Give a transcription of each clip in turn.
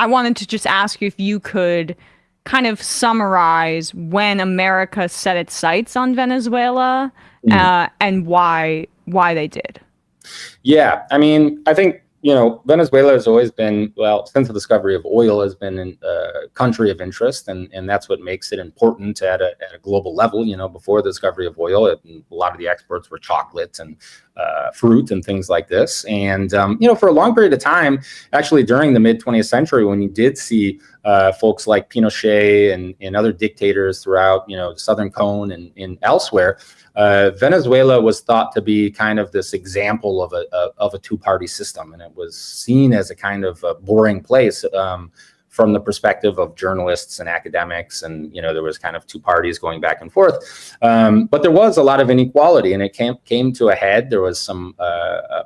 I wanted to just ask you if you could kind of summarize when America set its sights on Venezuela, and why they did. Yeah, I mean, I think, Venezuela has always been, well, since the discovery of oil, has been a country of interest, and that's what makes it important at a global level. Before the discovery of oil, a lot of the exports were chocolate and fruit and things like this. And, for a long period of time, actually during the mid-20th century, when you did see folks like Pinochet and other dictators throughout, the Southern Cone and elsewhere, Venezuela was thought to be kind of this example of a two-party system, and it was seen as a kind of a boring place from the perspective of journalists and academics, and there was kind of two parties going back and forth. But there was a lot of inequality, and it came to a head. There was some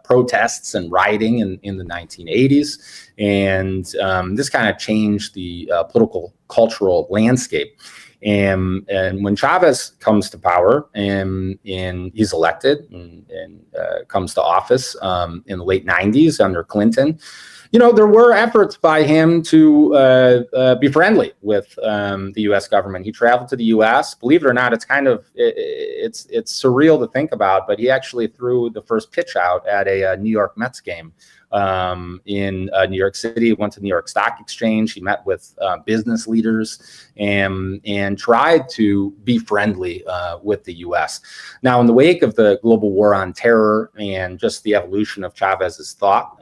protests and rioting in the 1980s, and this kind of changed the political cultural landscape. And when Chavez comes to power and he's elected and comes to office in the late 90s under Clinton, there were efforts by him to be friendly with the U.S. government. He traveled to the U.S. Believe it or not, it's kind of it's surreal to think about, but he actually threw the first pitch out at a New York Mets game in New York City. Went to New York Stock Exchange. He met with business leaders and tried to be friendly with the U.S. Now, in the wake of the global war on terror and just the evolution of Chavez's thought,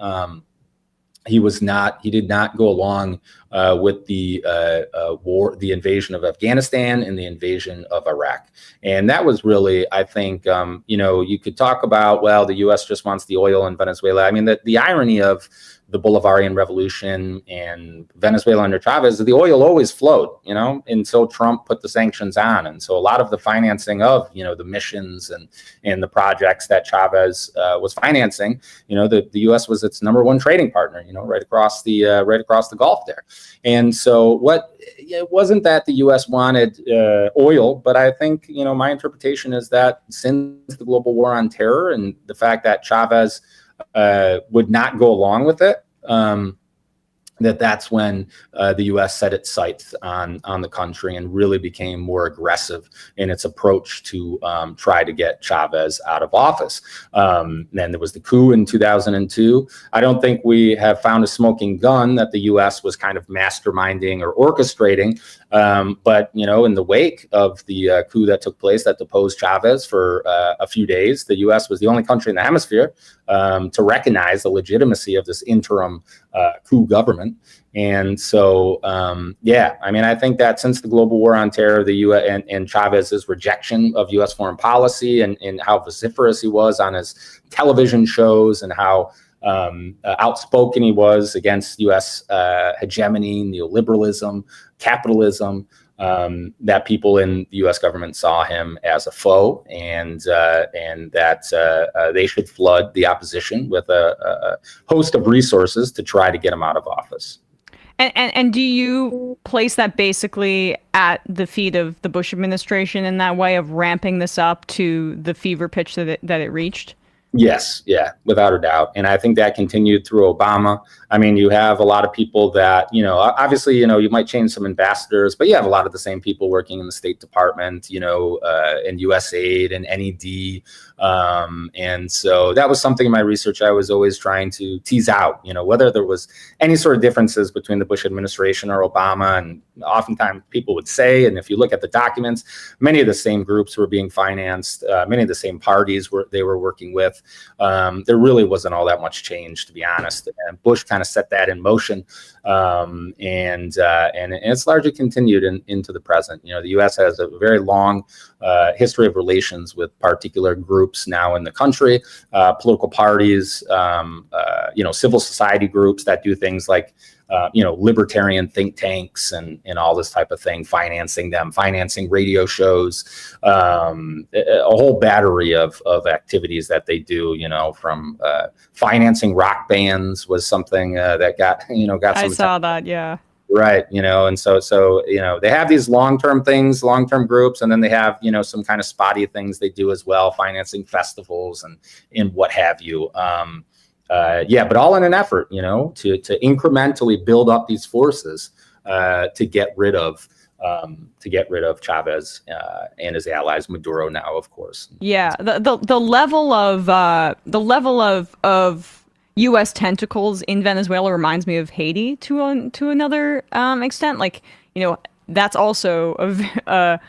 he did not go along with the war, the invasion of Afghanistan and the invasion of Iraq. And that was really, I think, you could talk about, well, the U.S. just wants the oil in Venezuela. I mean, the irony of the Bolivarian Revolution and Venezuela under Chavez, the oil always flowed, until Trump put the sanctions on. And so a lot of the financing of, the missions and the projects that Chavez was financing, the U.S. was its number one trading partner, right across the Gulf there. And so it wasn't that the U.S. wanted oil, but I think, my interpretation is that since the global war on terror and the fact that Chavez would not go along with it, that's when the U.S. set its sights on the country and really became more aggressive in its approach to try to get Chavez out of office. Then there was the coup in 2002. I don't think we have found a smoking gun that the U.S. was kind of masterminding or orchestrating. But, in the wake of the coup that took place that deposed Chavez for a few days, the U.S. was the only country in the hemisphere to recognize the legitimacy of this interim coup government. And so, I think that since the global war on terror, the U.S. and Chavez's rejection of U.S. foreign policy and how vociferous he was on his television shows and how outspoken he was against U.S. hegemony, neoliberalism, capitalism, that people in the U.S. government saw him as a foe, and that they should flood the opposition with a host of resources to try to get him out of office. And do you place that basically at the feet of the Bush administration in that way of ramping this up to the fever pitch that it reached? Yes, yeah, without a doubt. And I think that continued through Obama. I mean, you have a lot of people that, obviously, you might change some ambassadors, but you have a lot of the same people working in the State Department, and USAID and NED. And so that was something in my research I was always trying to tease out, whether there was any sort of differences between the Bush administration or Obama. And oftentimes people would say, and if you look at the documents, many of the same groups were being financed, many of the same parties they were working with. There really wasn't all that much change, to be honest. And Bush kind of set that in motion, and it's largely continued into the present. The U.S. has a very long history of relations with particular groups now in the country, political parties, civil society groups that do things like libertarian think tanks and all this type of thing, financing radio shows, a whole battery of activities that they do, from financing rock bands was something that got some I saw that, yeah. Right. And so, they have these long-term things, long-term groups, and then they have, some kind of spotty things they do as well, financing festivals and what have you. Yeah, but all in an effort, to incrementally build up these forces to get rid of Chavez and his allies, Maduro now, of course. Yeah, the level of U.S. tentacles in Venezuela reminds me of Haiti to another extent. Like, that's also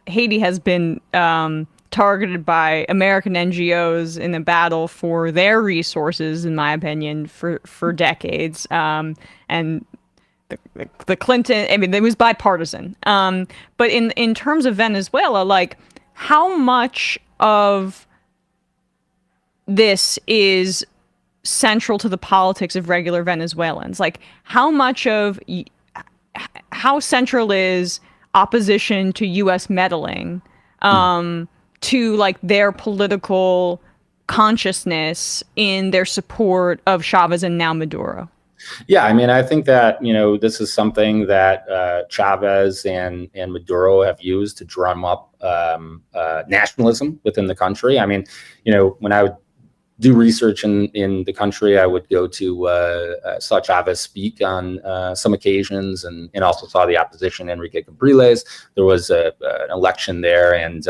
Haiti has been targeted by American NGOs in a battle for their resources, in my opinion, for decades. And the Clinton, I mean, it was bipartisan. But in terms of Venezuela, like, how much of this is central to the politics of regular Venezuelans? Like, how central is opposition to U.S. meddling to like their political consciousness in their support of Chavez and now Maduro? Yeah, I mean, I think that, this is something that Chavez and Maduro have used to drum up nationalism within the country. I mean, when I would do research in the country, I would go to saw Chavez speak on some occasions, and also saw the opposition, Enrique Capriles. There was an election there, and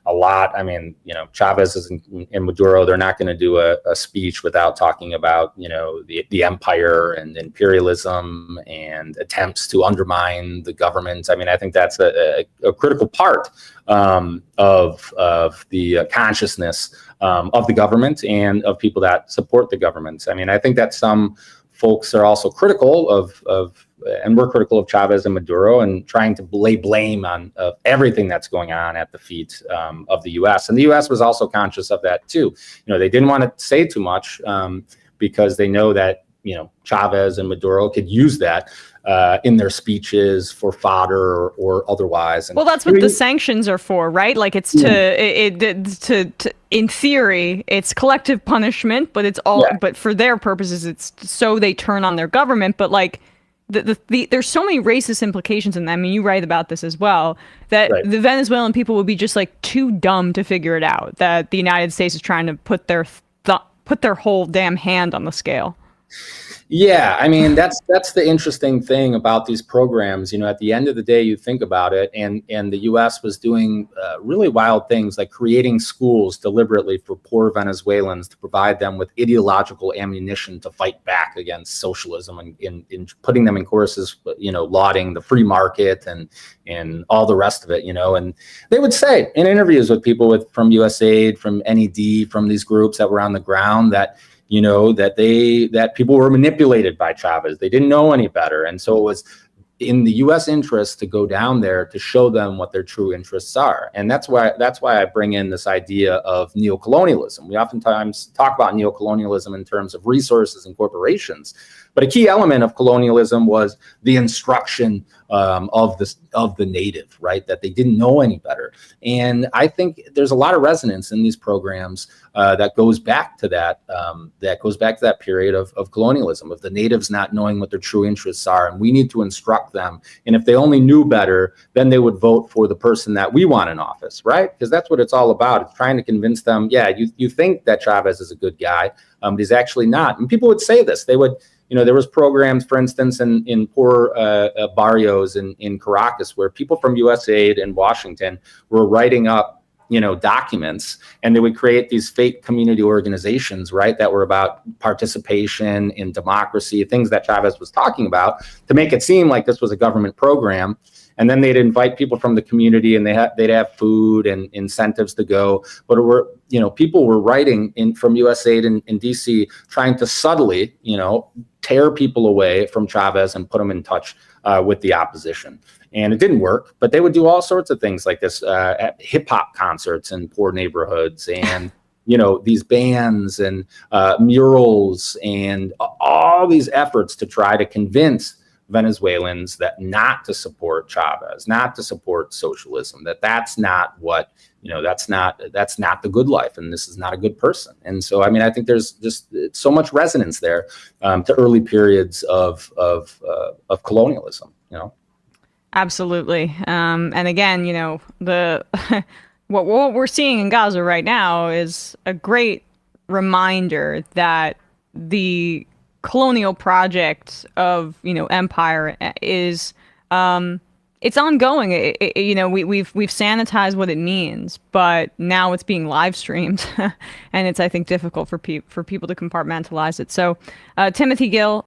a lot. I mean, Chavez and Maduro, they're not going to do a speech without talking about, the empire and imperialism and attempts to undermine the government. I mean, I think that's a critical part of the consciousness of the government and of people that support the government. I mean, I think that some folks are also critical of and we're critical of Chavez and Maduro, and trying to lay blame on everything that's going on at the feet of the U.S. And the U.S. was also conscious of that too. They didn't want to say too much because they know that Chavez and Maduro could use that in their speeches for fodder or otherwise. And well, that's what the sanctions are for, right? Like, it's to in theory, it's collective punishment, but it's all, but for their purposes, it's so they turn on their government. But like, there's so many racist implications in that. I mean, you write about this as well, that the Venezuelan people would be just like too dumb to figure it out, that the United States is trying to put their whole damn hand on the scale. Yeah, I mean, that's the interesting thing about these programs. At the end of the day, you think about it, and the U.S. was doing really wild things, like creating schools deliberately for poor Venezuelans to provide them with ideological ammunition to fight back against socialism, and in putting them in courses, lauding the free market and all the rest of it. And they would say in interviews with people from USAID, from NED, from these groups that were on the ground, that that people were manipulated by Chavez. They didn't know any better. And so it was in the U.S. interest to go down there to show them what their true interests are. And that's why I bring in this idea of neocolonialism. We oftentimes talk about neocolonialism in terms of resources and corporations, but a key element of colonialism was the instruction of the native, right? That they didn't know any better. And I think there's a lot of resonance in these programs that goes back to that period of colonialism, of the natives not knowing what their true interests are, and we need to instruct them. And if they only knew better, then they would vote for the person that we want in office, right? Because that's what it's all about. It's trying to convince them, you think that Chavez is a good guy, but he's actually not. And people would say this. They would, there was programs, for instance, in poor barrios in Caracas, where people from USAID and Washington were writing up documents, and they would create these fake community organizations, right, that were about participation in democracy, things that Chavez was talking about, to make it seem like this was a government program. And then they'd invite people from the community, and they'd have food and incentives to go. But people were writing from USAID in DC, trying to subtly, tear people away from Chavez and put them in touch with the opposition. And it didn't work, but they would do all sorts of things like this at hip hop concerts in poor neighborhoods, and these bands and murals, and all these efforts to try to convince Venezuelans that not to support Chavez, not to support socialism, that's not what, that's not the good life, and this is not a good person. And so, I mean, I think there's just so much resonance there to early periods of colonialism. Absolutely. And again, the what we're seeing in Gaza right now is a great reminder that the colonial project of, empire is, it's ongoing. We've sanitized what it means, but now it's being live streamed, and it's, I think, difficult for people to compartmentalize it. So, Timothy Gill,